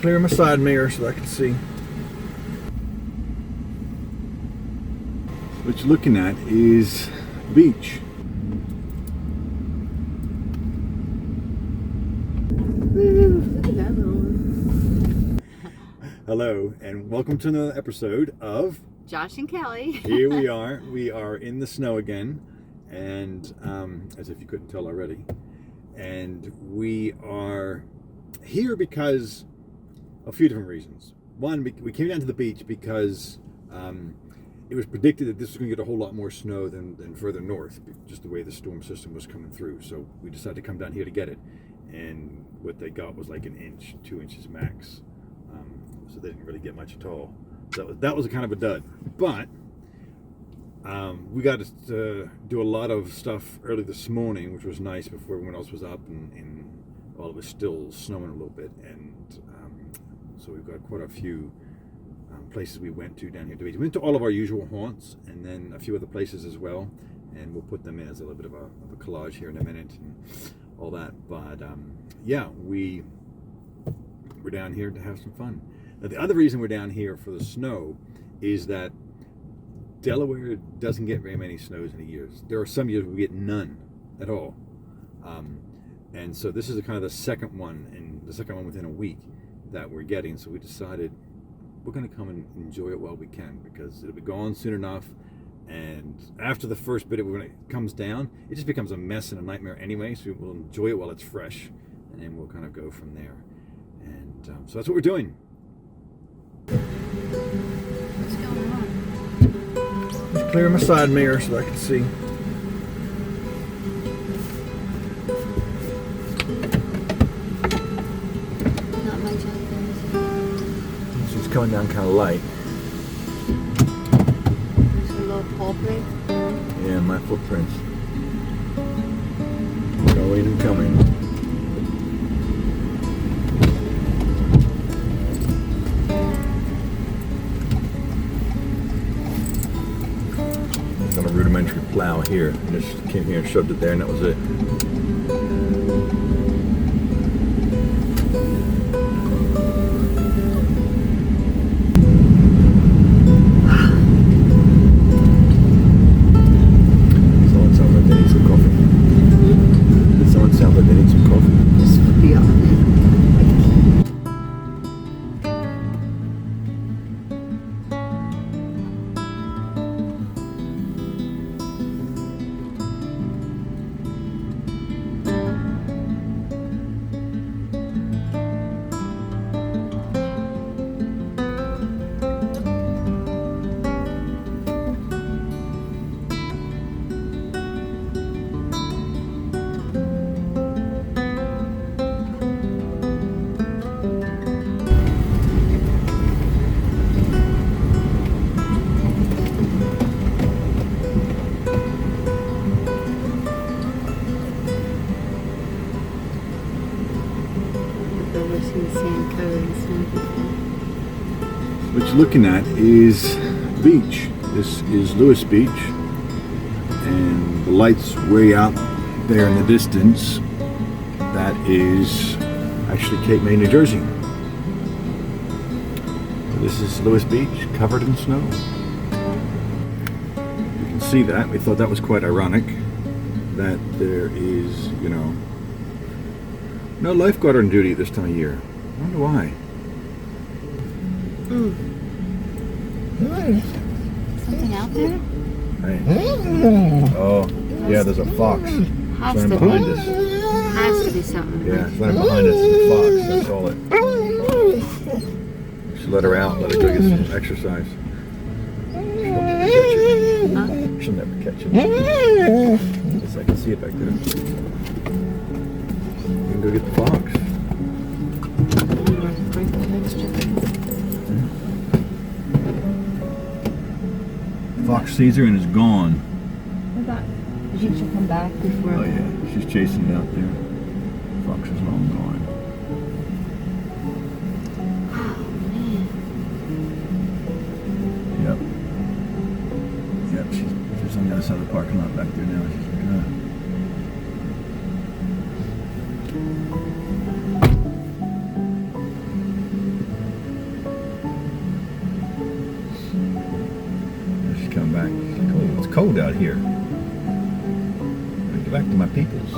Clear my side mirror so I can see. What you're looking at is beach. Look at that little one. Hello, and welcome to another episode of Josh and Kelly. Here we are. We are in the snow again, and as if you couldn't tell already. And we are here because a few different reasons. One, we came down to the beach because it was predicted that this was going to get a whole lot more snow than further north, just the way the storm system was coming through. So we decided to come down here to get it. And what they got was like an inch, 2 inches max. So they didn't really get much at all. That was a kind of a dud. But we got to do a lot of stuff early this morning, which was nice before everyone else was up, and while it was still snowing a little bit. And so we've got quite a few places we went to down here to beach. We went to all of our usual haunts, and then a few other places as well. And we'll put them in as a little bit of a collage here in a minute and all that. But yeah, we're down here to have some fun. Now, the other reason we're down here for the snow is that Delaware doesn't get very many snows in a year. There are some years we get none at all. And so this is kind of the second one, and the second one within a week that we're getting. So we decided we're going to come and enjoy it while we can, because it'll be gone soon enough. And after the first bit of it, when it comes down, it just becomes a mess and a nightmare anyway. So we'll enjoy it while it's fresh, and then we'll kind of go from there. And so that's what we're doing. What's going on? Just clear my side mirror so I can see. Not much out there. She's coming down kind of light. There's a little paw print. Yeah, my footprints. Going and coming. Got a rudimentary plow here. Just came here and shoved it there, and that was it. Someone sounds like they need some coffee. Someone sounds like they need some coffee. This would be on it. What you're looking at is beach. This is Lewis Beach, and the light's way out there in the distance. That is actually Cape May, New Jersey. This is Lewis Beach, covered in snow. You can see that. We thought that was quite ironic that there is, no lifeguard on duty this time of year. I wonder why. Something out there? Right. Oh, yeah, there's a fox. Has Running to behind be. us. Has to be something. Yeah, it's running behind us. It's a fox. That's all it. Should let her out. Let her go get some exercise. She'll never catch it. Yes, I can see it back there. You can go get the fox. Fox sees her and is gone. I thought she should come back before. Oh yeah, she's chasing it out there. Fox is long gone. Oh man. Yep. Yep, she's on the other side of the parking lot back there now. She's looking at it. cold out here. Let me get back to my peoples.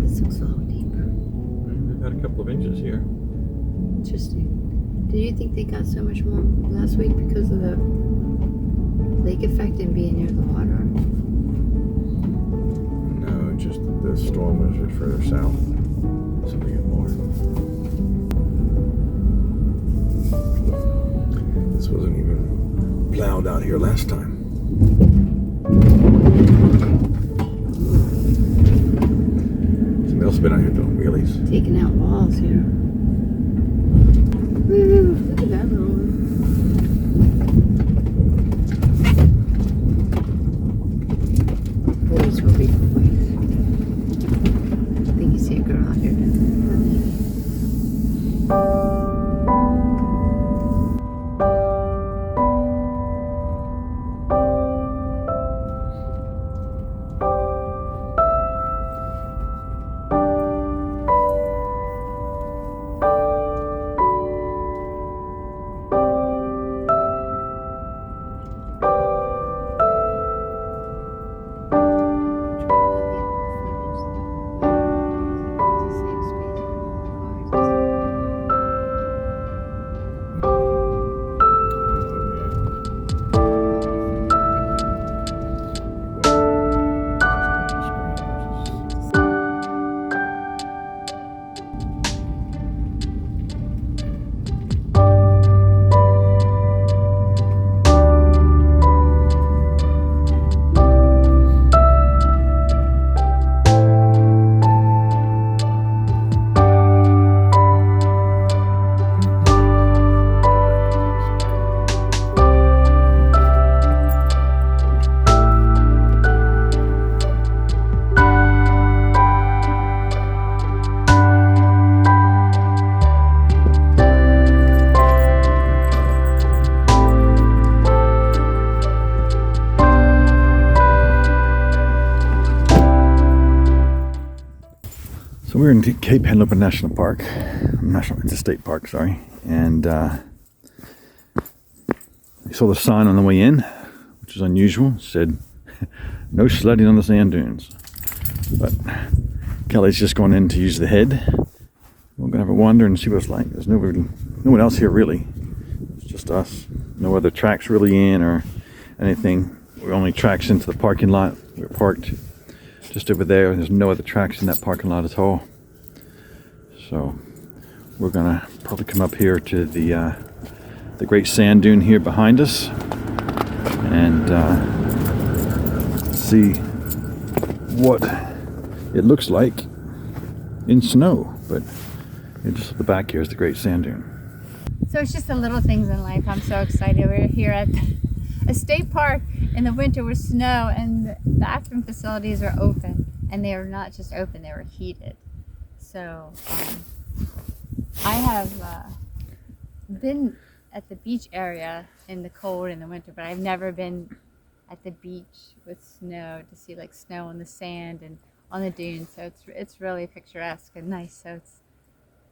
This looks a little deeper. We've got a couple of inches here. Interesting. Do you think they got so much more last week because of the lake effect and being near the water? No, just the storm was further south. So we get more. This wasn't even plowed out here last time. Somebody else has been out here doing wheelies. Taking out walls here. Woo, look at that little one. Boys will be boys. I think you see a girl out here. So we're in Cape Henlopen National Park. It's a state park, sorry. And we saw the sign on the way in, which is unusual. It said, no sledding on the sand dunes. But Kelly's just going in to use the head. We're going to have a wander and see what it's like. There's no one else here really. It's just us. No other tracks really in or anything. We're only tracks into the parking lot. We're parked just over there. There's no other tracks in that parking lot at all. So we're gonna probably come up here to the great sand dune here behind us and see what it looks like in snow. But just at the back here is the great sand dune. So it's just the little things in life. I'm so excited. We're here at a state park in the winter with snow, and the bathroom facilities are open, and they are not just open, they were heated. So I have been at the beach area in the cold in the winter, but I've never been at the beach with snow to see like snow on the sand and on the dunes. So it's really picturesque and nice. So it's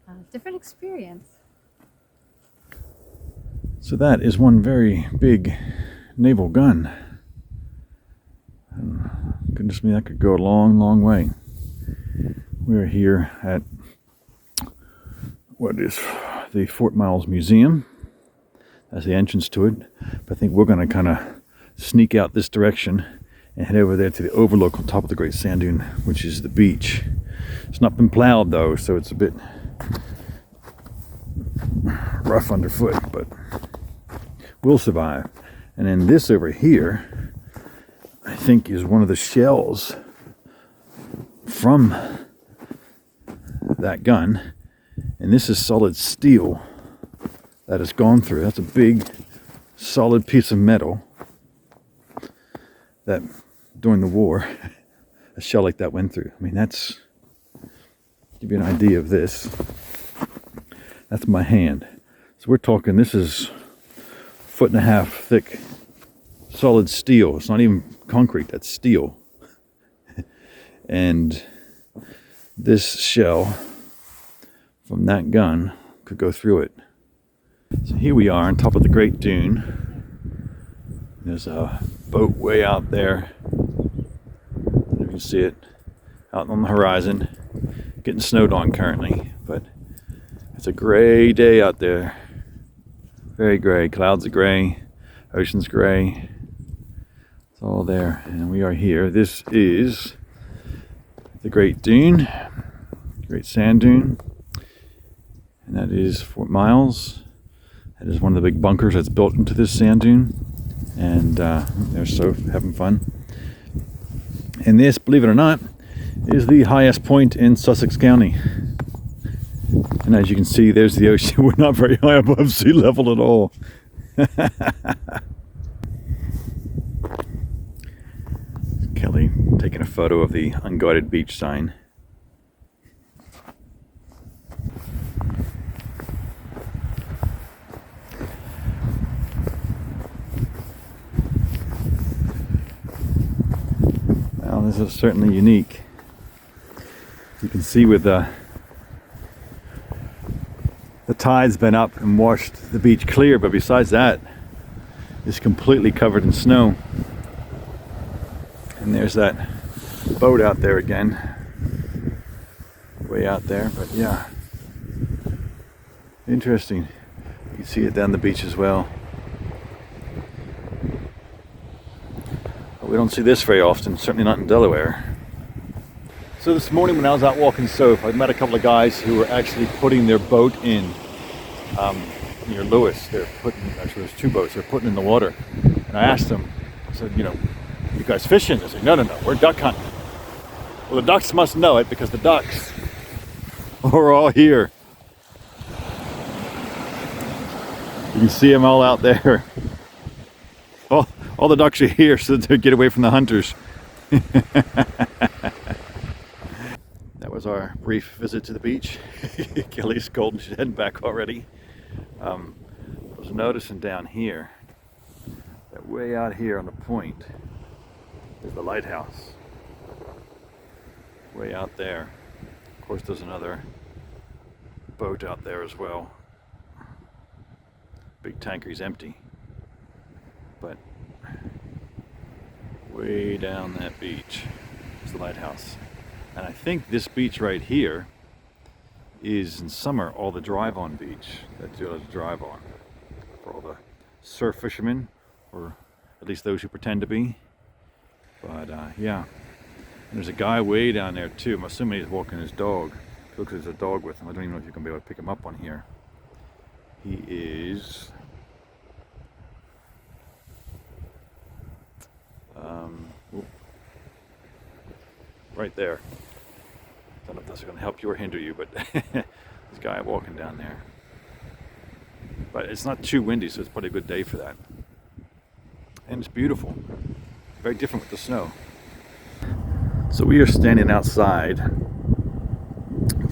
a different experience. So that is one very big naval gun. Goodness me, that could go a long, long way. We're here at what is the Fort Miles Museum. That's the entrance to it. But I think we're going to kind of sneak out this direction and head over there to the overlook on top of the Great Sand Dune, which is the beach. It's not been plowed though, so it's a bit rough underfoot, but we'll survive. And then this over here, I think, is one of the shells from that gun. And this is solid steel that has gone through. That's a big, solid piece of metal that during the war, a shell like that went through. I mean, that's, give you an idea of this. That's my hand. So we're talking, this is 1.5 foot thick solid steel. It's not even concrete, that's steel. And this shell from that gun could go through it. So here we are on top of the Great Dune. There's a boat way out there. I don't know if you can see it out on the horizon. Getting snowed on currently, but it's a gray day out there. Very gray. Clouds are gray. Ocean's gray. It's all there. And we are here. This is the Great Dune. Great Sand Dune. And that is Fort Miles. That is one of the big bunkers that's built into this sand dune. And they're so having fun. And this, believe it or not, is the highest point in Sussex County. And as you can see, there's the ocean. We're not very high above sea level at all. Kelly taking a photo of the unguarded beach sign. Well, this is certainly unique. You can see with the tide's been up and washed the beach clear, but besides that, it's completely covered in snow. And there's that boat out there again, way out there. But yeah, interesting. You can see it down the beach as well. But we don't see this very often, certainly not in Delaware. So this morning when I was out walking Soph, I met a couple of guys who were actually putting their boat in near Lewis. Actually there's two boats, they're putting in the water. And I asked them, I said, you guys fishing? They said, no, we're duck hunting. Well, the ducks must know it because the ducks are all here. You can see them all out there. All the ducks are here so that they get away from the hunters. That was our brief visit to the beach. Kelly's cold, she's heading back already. I was noticing down here that way out here on the point is the lighthouse. Way out there. Of course, there's another boat out there as well. Big tanker's empty. But way down that beach is the lighthouse. And I think this beach right here is in summer all the drive-on beach that you'll drive on for all the surf fishermen, or at least those who pretend to be. But yeah, and there's a guy way down there too. I'm assuming he's walking his dog. It looks like there's a dog with him. I don't even know if you can be able to pick him up on here. He is right there. I don't know if that's going to help you or hinder you, but this guy walking down there. But it's not too windy, so it's probably a good day for that. And it's beautiful. Very different with the snow. So we are standing outside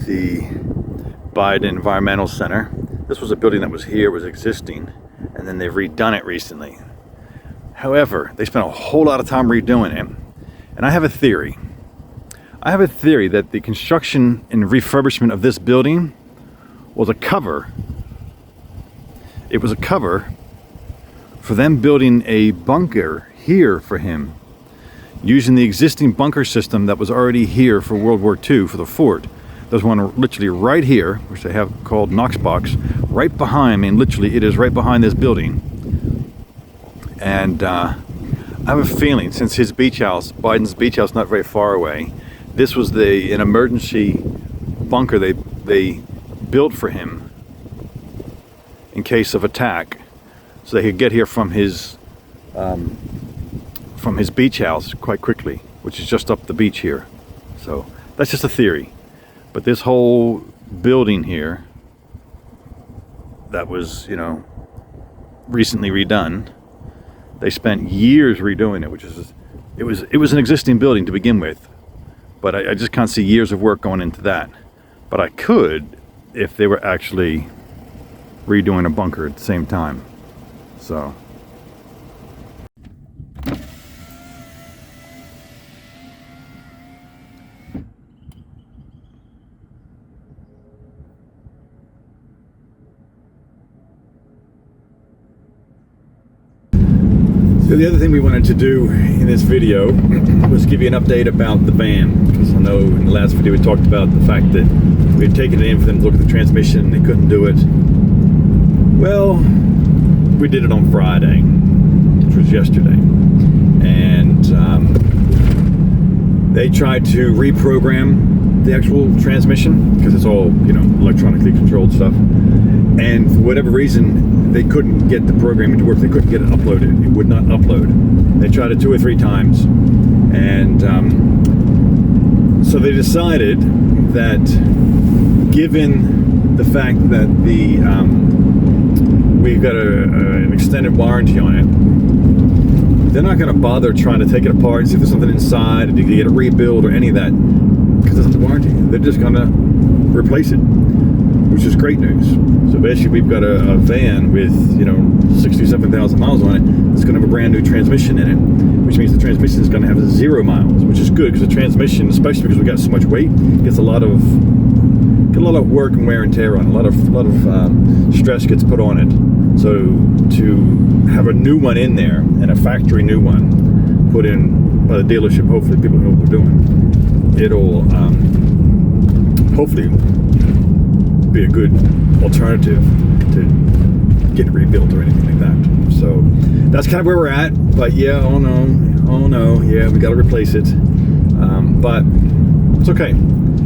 the Biden Environmental Center. This was a building that was here, was existing, and then they've redone it recently. However, they spent a whole lot of time redoing it. And I have a theory. I have a theory that the construction and refurbishment of this building was a cover. It was a cover for them building a bunker here for him, using the existing bunker system that was already here for World War II for the fort. There's one literally right here, which they have called Knox Box, right behind me, and literally it is right behind this building. And I have a feeling, since his beach house, Biden's beach house, not very far away, this was an emergency bunker they built for him in case of attack, so they could get here from his beach house quite quickly, which is just up the beach here. So that's just a theory. But this whole building here that was, recently redone, they spent years redoing it, which is, it was an existing building to begin with, but I just can't see years of work going into that. But I could if they were actually redoing a bunker at the same time. So So the other thing we wanted to do in this video was give you an update about the van, because I know in the last video we talked about the fact that we had taken it in for them to look at the transmission and they couldn't do it. Well, we did it on Friday, which was yesterday, and they tried to reprogram the actual transmission, because it's all, you know, electronically controlled stuff, and for whatever reason they couldn't get the programming to work. They couldn't get it uploaded. It would not upload. They tried it 2 or 3 times, and so they decided that, given the fact that we've got an extended warranty on it, they're not going to bother trying to take it apart and see if there's something inside and to get it rebuilt or any of that, because it's a warranty. They're just going to replace it, which is great news. So basically we've got a van with, you know, 67,000 miles on it. It's going to have a brand new transmission in it, which means the transmission is going to have 0 miles, which is good, because the transmission, especially because we've got so much weight, gets a lot of work and wear and tear on it. A lot of stress gets put on it. So to have a new one in there, and a factory new one put in by the dealership, hopefully people know what they're doing, it'll hopefully be a good alternative to get rebuilt or anything like that. So that's kind of where we're at. But yeah, oh no, yeah, we got to replace it. But it's okay.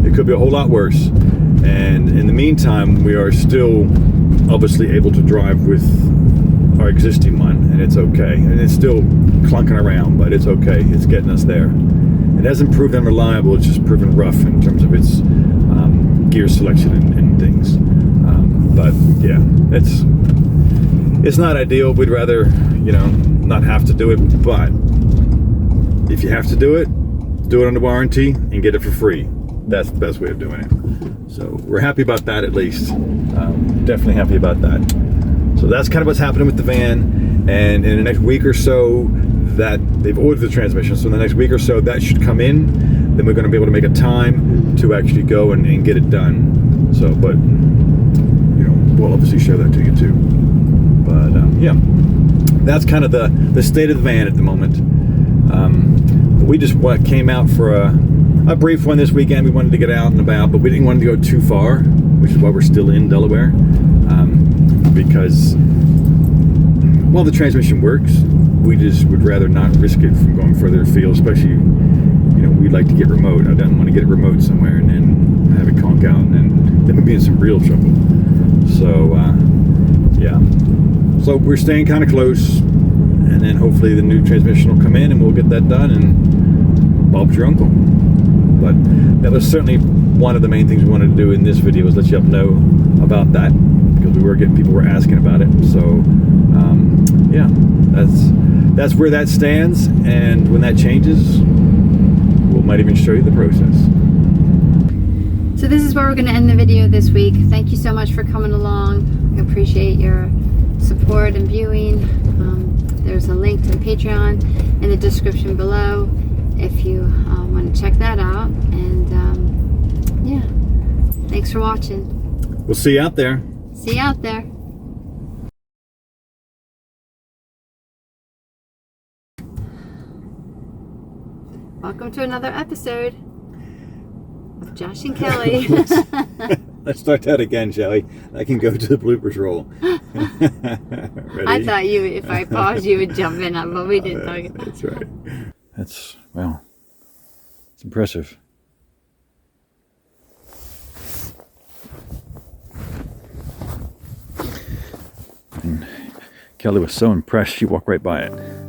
It could be a whole lot worse. And in the meantime, we are still obviously able to drive with our existing one, and it's okay. And it's still clunking around, but it's okay. It's getting us there. It hasn't proven unreliable. It's just proven rough in terms of its gear selection and things. But yeah, it's not ideal. We'd rather, you know, not have to do it. But if you have to do it under warranty and get it for free. That's the best way of doing it. So we're happy about that, at least. Definitely happy about that. So that's kind of what's happening with the van. And in the next week or so, that they've ordered the transmission. So in the next week or so, that should come in. Then we're going to be able to make a time to actually go and get it done. So, but, you know, we'll obviously show that to you too. But yeah, that's kind of the state of the van at the moment. We just came out for a brief one this weekend. We wanted to get out and about, but we didn't want to go too far, which is why we're still in Delaware, because while the transmission works, we just would rather not risk it from going further afield, especially, you know, we'd like to get remote. I don't want to get it remote somewhere and then have it conk out, and then we'd be in some real trouble. So yeah, so we're staying kind of close, and then hopefully the new transmission will come in and we'll get that done, and Bob's your uncle. But that was certainly one of the main things we wanted to do in this video, was let you up know about that, because people were asking about it. So yeah, that's where that stands, and when that changes, we might even show you the process. So this is where we're going to end the video this week. Thank you so much for coming along. I appreciate your support and viewing. There's a link to the Patreon in the description below if you want to check that out. And yeah, thanks for watching. We'll see you out there. See you out there. Welcome to another episode of Josh and Kelly. Let's start that again, shall we? I can go to the bloopers roll. Ready? I thought if I paused, you would jump in, but we didn't talk about That's right. Well, it's impressive. And Kelly was so impressed, she walked right by it.